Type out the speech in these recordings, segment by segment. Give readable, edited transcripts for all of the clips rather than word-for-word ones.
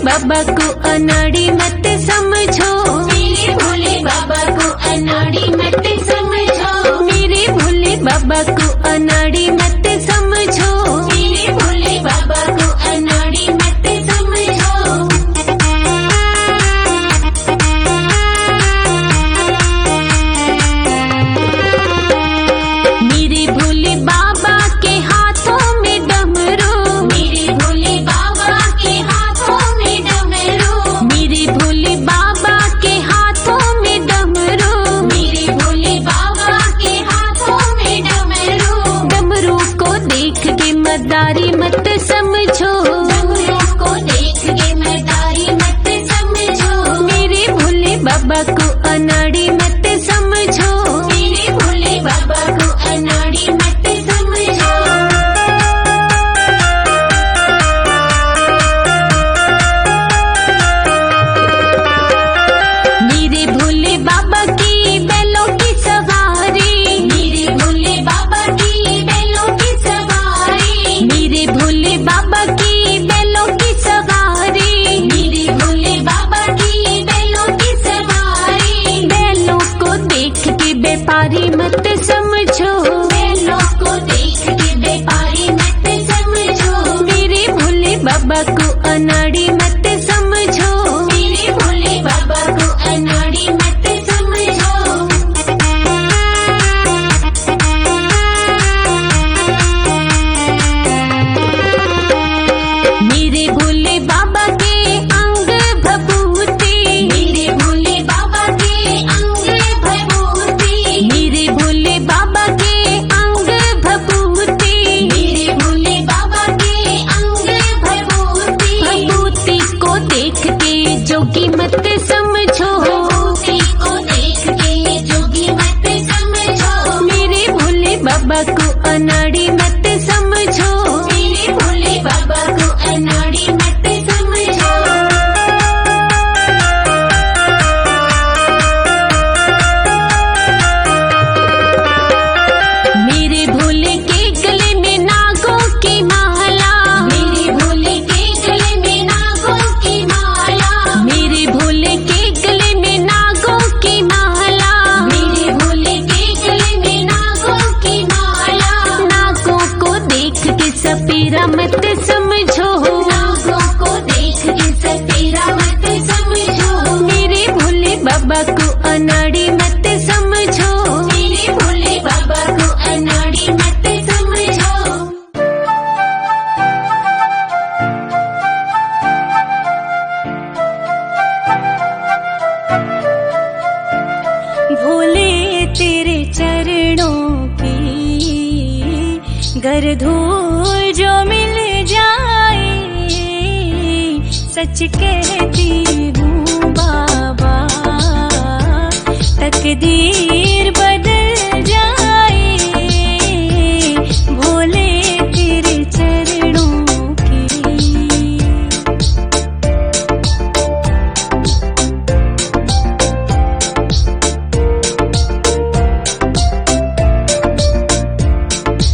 बाबा को अनाड़ी मत समझो, मेरे भोले बाबा को अनाड़ी मत समझो, मेरे भोले बाबा को अनाड़ी मत समझो, मेरे भोले बाबा को अनाड़ी मत समझो। मेरे भोले बाबा के हाथों में डमरू, मेरे भोले बाबा के हाथों में डमरू, मेरे भोले बाबा के हाथों में डमरू, मेरे भोले बाबा के हाथों में डमरू। डमरू को देख के मदारी मत समझो, डमरू को देख के मदारी मत समझो, मेरे भोले बाबा को अनाड़ी मत समझो, मेरे भोले बाबा को अनाड़ी मत समझो। मेरे भोले बाबा की बैलों की सवारी, मेरे भोले बाबा की बैलों की सवारी, मेरे भोले बाबा की बैलों की सवारी, मेरे भोले बाबा की बैलों की सवारी। बैलों को देख के व्यापारी मत समझो, बैलों को देख के व्यापारी मत समझो, मेरे भोले बाबा को अनाड़ी मत समझो, मेरे भोले बाबा को अनाड़ी मत समझो। मेरे भोले बाबा के अंग भभूति, मेरे भोले बाबा के अंग भभूति, मेरे भोले बाबा के अंग भभूति, मेरे भोले बाबा के अंग भभूति। भभूति को देख के जोगी मत समझो, भभूति को देख के जोगी मत समझो, मेरे भोले बाबा को अनाड़ी मत समझो, मेरे भोले बाबा को अनाड़ी मत समझो। मेरे भोले के गले में नागों की माला, मेरे भोले के गले में नागों की माला, मेरे भोले के गले में नागों की माला, मेरे भोले के गले में नागों की माला। नागों को देख के सपेरा मत समझो, नागों को देख के सपेरा मत समझो, मेरे भोले बाबा को अनाड़ी मत समझो, मेरे भोले बाबा को अनाड़ी मत समझो। भोले तेरे चरणों की गर धूल जो मिल जाए, सच कहती हूँ बाबा तकदीर बदल जाए। भोले तेरे चरणों की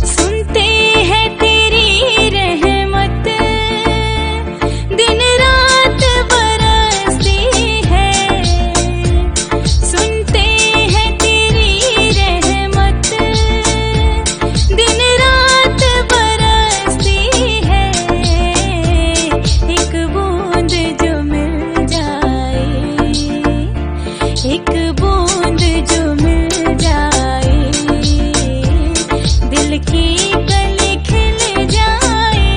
सुनते हैं तेरी रहमत दिन रात बरसती है, सुनते हैं तेरी रहमत दिन रात बरसती है। एक बूंद जो मिल जाए, एक बूंद जो मिल जाए, दिल की कली खिल जाए।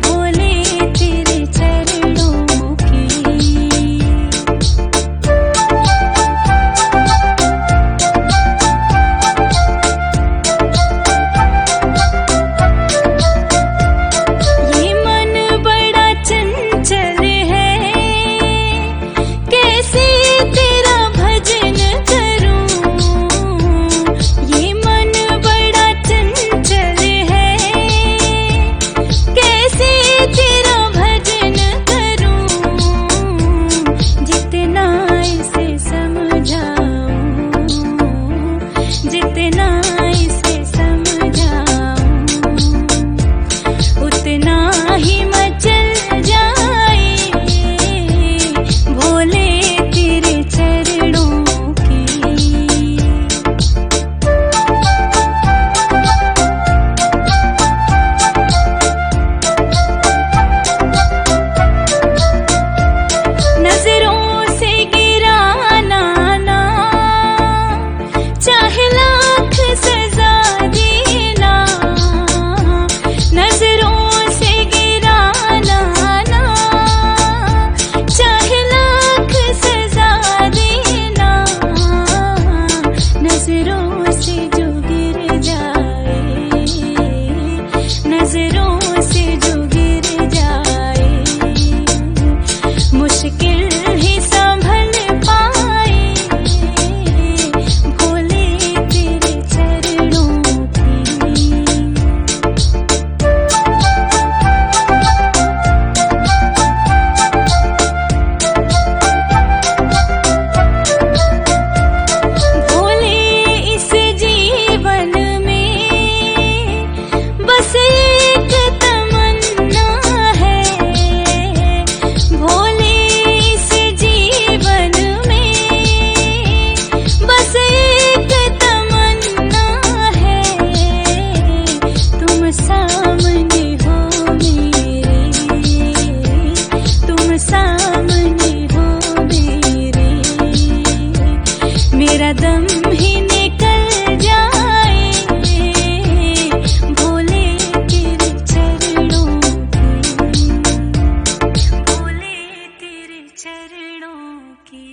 भोले तेरे चरणों की ये मन बड़ा चंचल है, कैसे मेरा दम ही निकल जाए भोले तेरे चरणों की, भोले तेरे चरणों की।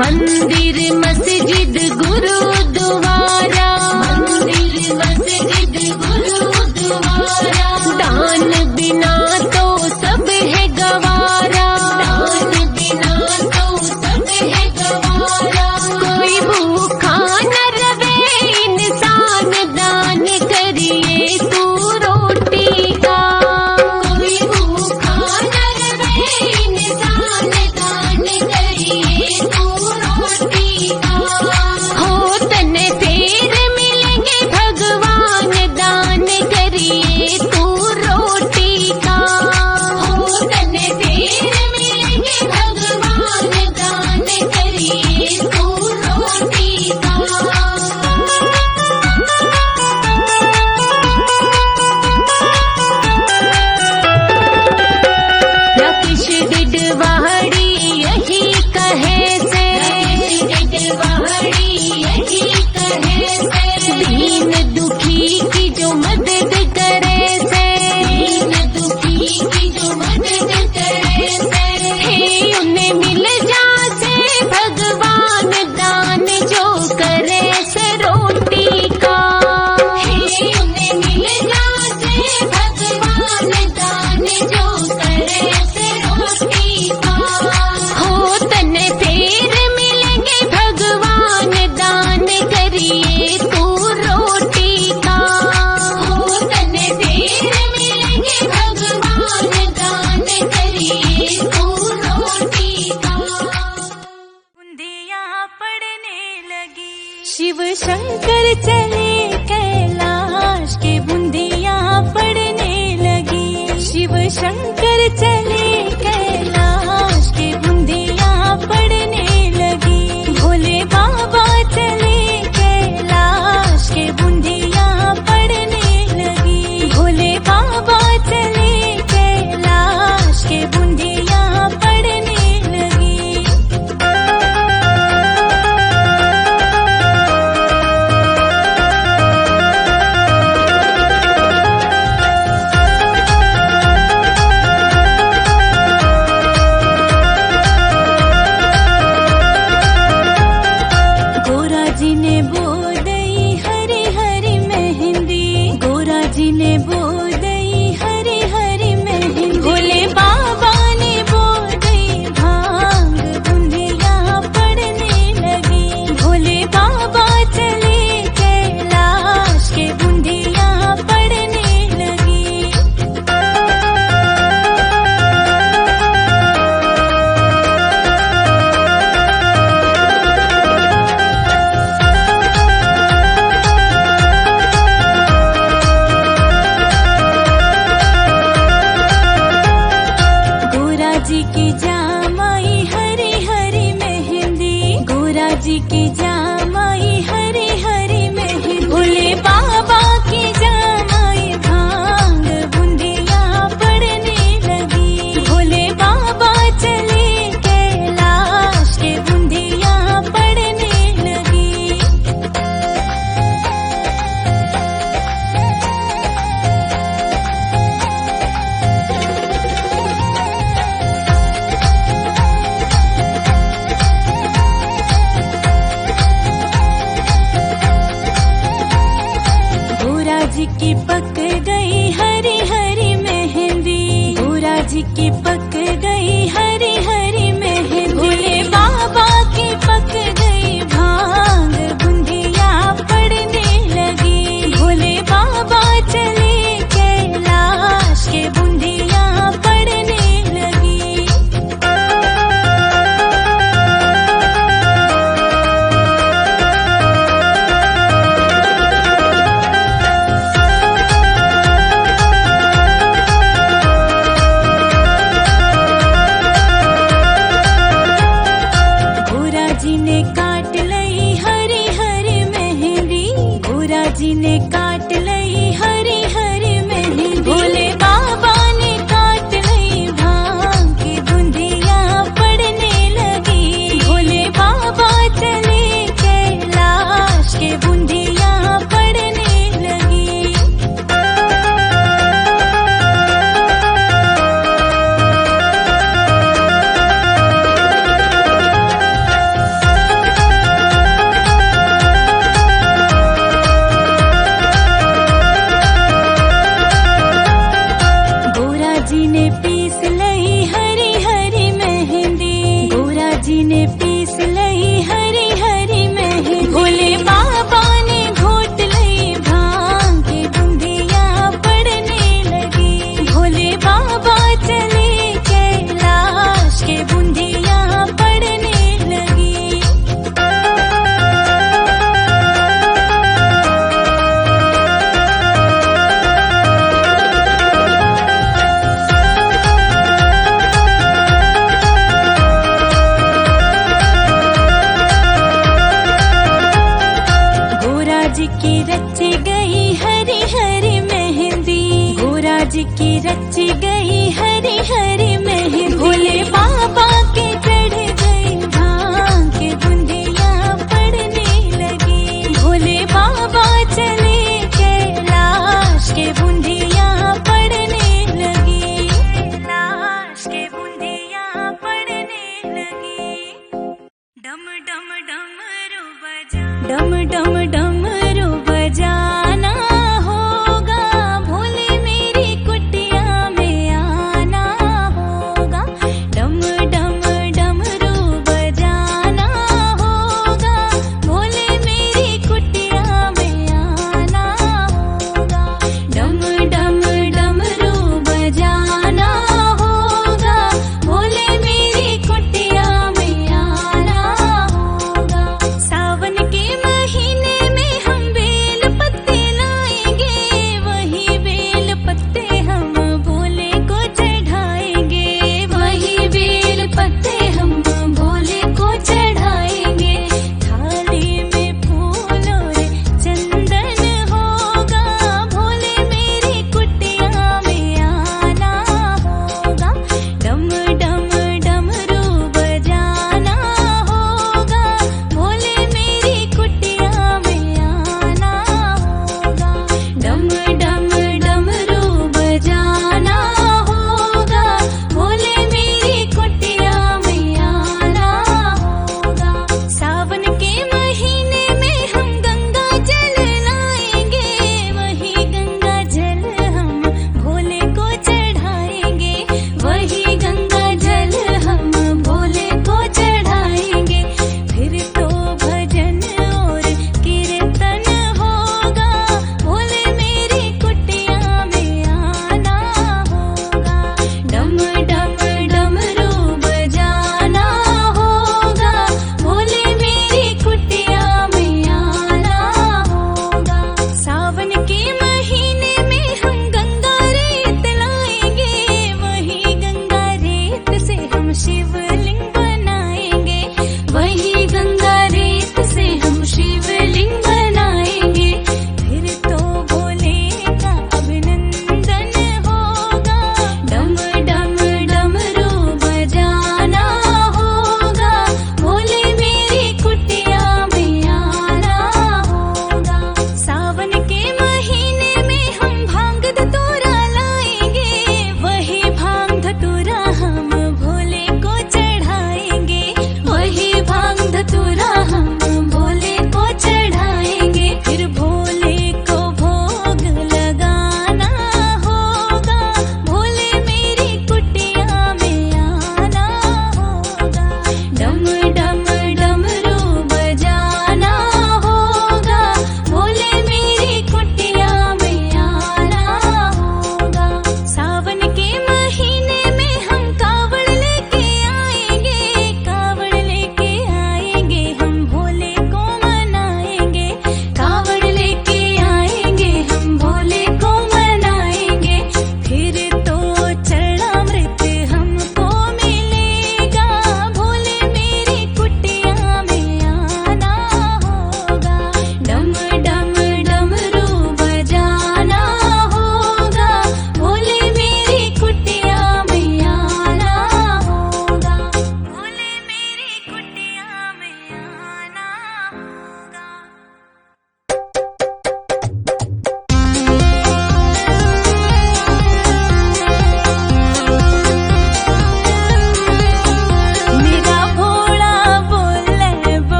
मंदिर मस्जिद गुरुद्वारा, मंदिर मस्जिद गुरुद्वारा, दान बिना तो सब है गवारा, दान बिना तो सब है शंकर चले कैलाश के बूंदियाँ पड़ने लगी। शिव शंकर चले कैलाश के बूंदियाँ पड़ने लगी। भोले बाबा चले कैलाश के बूंदियाँ पड़ने लगी। भोले बाबा चले कैलाश के बूंदियाँ पड़ने लगी। गोरा जी ने बोदई हरी हरी मेहंदी। गोरा जी ने बोदई हरी हरी मेहंदी। भोले बाबा ने बोदई भांग बूंदियाँ पड़ने लगी। भोले बाबा चले कैलाश के बूंदियाँ पड़ने लगी। गोरा जी की जामाई हरी हरी मेहंदी। गोरा जी की जामाई हरी हरी मेहंदी। भोले बाबा की जामाई भांग बूंदियाँ पड़ने लगी। भोले बाबा चले कैलाश के बूंदियाँ पड़ने लगी।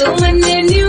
सुमन न्यू